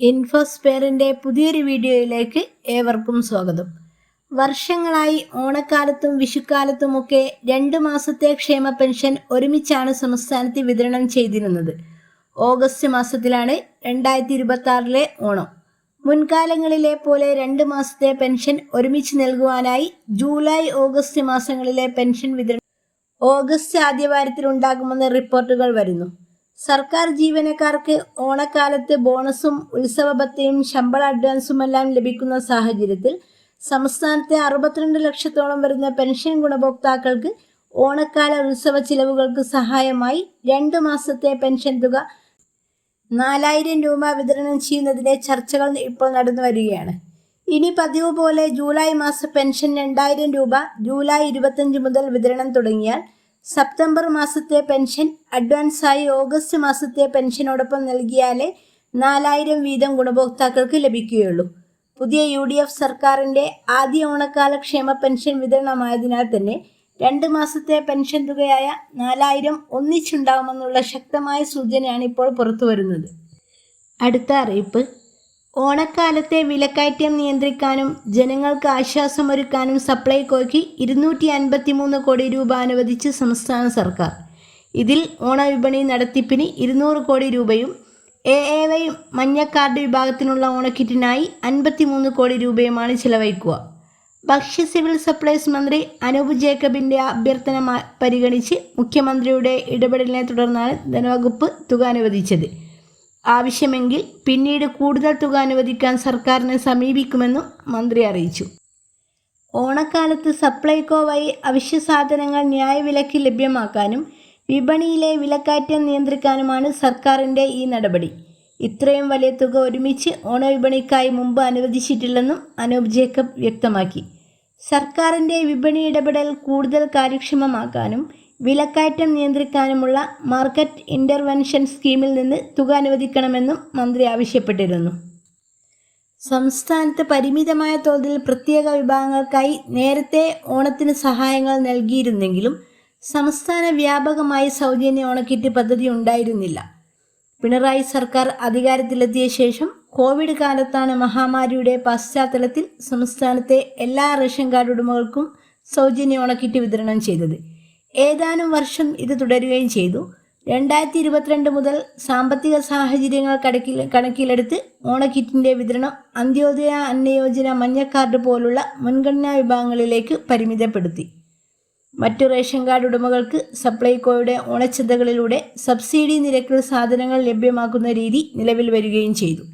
ഇൻഫോസ്പെയറിൻ്റെ പുതിയൊരു വീഡിയോയിലേക്ക് ഏവർക്കും സ്വാഗതം. വർഷങ്ങളായി ഓണക്കാലത്തും വിഷുക്കാലത്തുമൊക്കെ 2 മാസത്തെ ക്ഷേമ പെൻഷൻ ഒരുമിച്ചാണ് സംസ്ഥാനത്ത് വിതരണം ചെയ്തിരുന്നത്. ഓഗസ്റ്റ് മാസത്തിലാണ് 2026 ഓണം. മുൻകാലങ്ങളിലെ പോലെ 2 മാസത്തെ പെൻഷൻ ഒരുമിച്ച് നൽകുവാനായി ജൂലൈ ഓഗസ്റ്റ് മാസങ്ങളിലെ പെൻഷൻ വിതരണം ഓഗസ്റ്റ് ആദ്യവാരത്തിൽ ഉണ്ടാകുമെന്ന് റിപ്പോർട്ടുകൾ വരുന്നു. സർക്കാർ ജീവനക്കാർക്ക് ഓണക്കാലത്ത് ബോണസും ഉത്സവ ഭത്തയും ശമ്പള അഡ്വാൻസുമെല്ലാം ലഭിക്കുന്ന സാഹചര്യത്തിൽ സംസ്ഥാനത്തെ 62 ലക്ഷത്തോളം വരുന്ന പെൻഷൻ ഗുണഭോക്താക്കൾക്ക് ഓണക്കാല ഉത്സവ ചിലവുകൾക്ക് സഹായമായി 2 മാസത്തെ പെൻഷൻ തുക 4000 രൂപ വിതരണം ചെയ്യുന്നതിൻ്റെ ചർച്ചകൾ ഇപ്പോൾ നടന്നു വരികയാണ്. ഇനി പതിവ് പോലെ ജൂലൈ മാസ പെൻഷൻ 2000 രൂപ ജൂലൈ 25 മുതൽ വിതരണം തുടങ്ങിയാൽ സെപ്റ്റംബർ മാസത്തെ പെൻഷൻ അഡ്വാൻസായി ഓഗസ്റ്റ് മാസത്തെ പെൻഷനോടൊപ്പം നൽകിയാലേ 4000 വീതം ഗുണഭോക്താക്കൾക്ക് ലഭിക്കുകയുള്ളൂ. പുതിയ UDF സർക്കാരിൻ്റെ ആദ്യ ഓണക്കാല ക്ഷേമ പെൻഷൻ വിതരണമായതിനാൽ തന്നെ 2 മാസത്തെ പെൻഷൻ തുകയായ 4000 ഒന്നിച്ചുണ്ടാവുമെന്നുള്ള ശക്തമായ സൂചനയാണ് ഇപ്പോൾ പുറത്തു വരുന്നത്. അടുത്ത അറിയിപ്പ്: ഓണക്കാലത്തെ വിലക്കയറ്റം നിയന്ത്രിക്കാനും ജനങ്ങൾക്ക് ആശ്വാസമൊരുക്കാനും സപ്ലൈകോയ്ക്ക് 253 കോടി രൂപ അനുവദിച്ച് സംസ്ഥാന സർക്കാർ. ഇതിൽ ഓണവിപണി നടത്തിപ്പിന് 200 കോടി രൂപയും AAY മഞ്ഞക്കാർഡ് വിഭാഗത്തിനുള്ള ഓണക്കിറ്റിനായി 53 കോടി രൂപയുമാണ് ചിലവഴിക്കുക. ഭക്ഷ്യ സിവിൽ സപ്ലൈസ് മന്ത്രി അനൂപ് ജേക്കബിൻ്റെ അഭ്യർത്ഥന പരിഗണിച്ച് മുഖ്യമന്ത്രിയുടെ ഇടപെടലിനെ തുടർന്നാണ് ധനവകുപ്പ് തുക അനുവദിച്ചത്. ആവശ്യമെങ്കിൽ പിന്നീട് കൂടുതൽ തുക അനുവദിക്കാൻ സർക്കാരിനെ സമീപിക്കുമെന്നും മന്ത്രി അറിയിച്ചു. ഓണക്കാലത്ത് സപ്ലൈകോ വഴി അവശ്യ സാധനങ്ങൾ ന്യായവിലയ്ക്ക് ലഭ്യമാക്കാനും വിപണിയിലെ വിലക്കയറ്റം നിയന്ത്രിക്കാനുമാണ് സർക്കാരിൻ്റെ ഈ നടപടി. ഇത്രയും വലിയ തുക ഒരുമിച്ച് ഓണവിപണിക്കായി മുമ്പ് അനുവദിച്ചിട്ടില്ലെന്നും അനൂപ് ജേക്കബ് വ്യക്തമാക്കി. സർക്കാരിൻ്റെ വിപണി ഇടപെടൽ കൂടുതൽ കാര്യക്ഷമമാക്കാനും വിലക്കയറ്റം നിയന്ത്രിക്കാനുമുള്ള മാർക്കറ്റ് ഇൻ്റർവെൻഷൻ സ്കീമിൽ നിന്ന് തുക അനുവദിക്കണമെന്നും മന്ത്രി ആവശ്യപ്പെട്ടിരുന്നു. സംസ്ഥാനത്ത് പരിമിതമായ തോതിൽ പ്രത്യേക വിഭാഗങ്ങൾക്കായി നേരത്തെ ഓണത്തിന് സഹായങ്ങൾ നൽകിയിരുന്നെങ്കിലും സംസ്ഥാന വ്യാപകമായി സൗജന്യ ഓണക്കിറ്റ് പദ്ധതി ഉണ്ടായിരുന്നില്ല. പിണറായി സർക്കാർ അധികാരത്തിലെത്തിയ ശേഷം കോവിഡ് കാലത്താണ് മഹാമാരിയുടെ പശ്ചാത്തലത്തിൽ സംസ്ഥാനത്തെ എല്ലാ റേഷൻ കാർഡ് ഉടമകൾക്കും സൗജന്യ ഓണക്കിറ്റ് വിതരണം ചെയ്തത്. ഏതാനും വർഷം ഇത് തുടരുകയും ചെയ്തു. 2022 മുതൽ സാമ്പത്തിക സാഹചര്യങ്ങൾ കണക്കിലെടുത്ത് ഓണക്കിറ്റിൻ്റെ വിതരണം അന്ത്യോദയ അന്നയോജന മഞ്ഞക്കാർഡ് പോലുള്ള മുൻഗണനാ വിഭാഗങ്ങളിലേക്ക് പരിമിതപ്പെടുത്തി. മറ്റു റേഷൻ കാർഡ് ഉടമകൾക്ക് സപ്ലൈകോയുടെ ഓണച്ചന്തകളിലൂടെ സബ്സിഡി നിരക്കിൽ സാധനങ്ങൾ ലഭ്യമാക്കുന്ന രീതി നിലവിൽ വരികയും ചെയ്തു.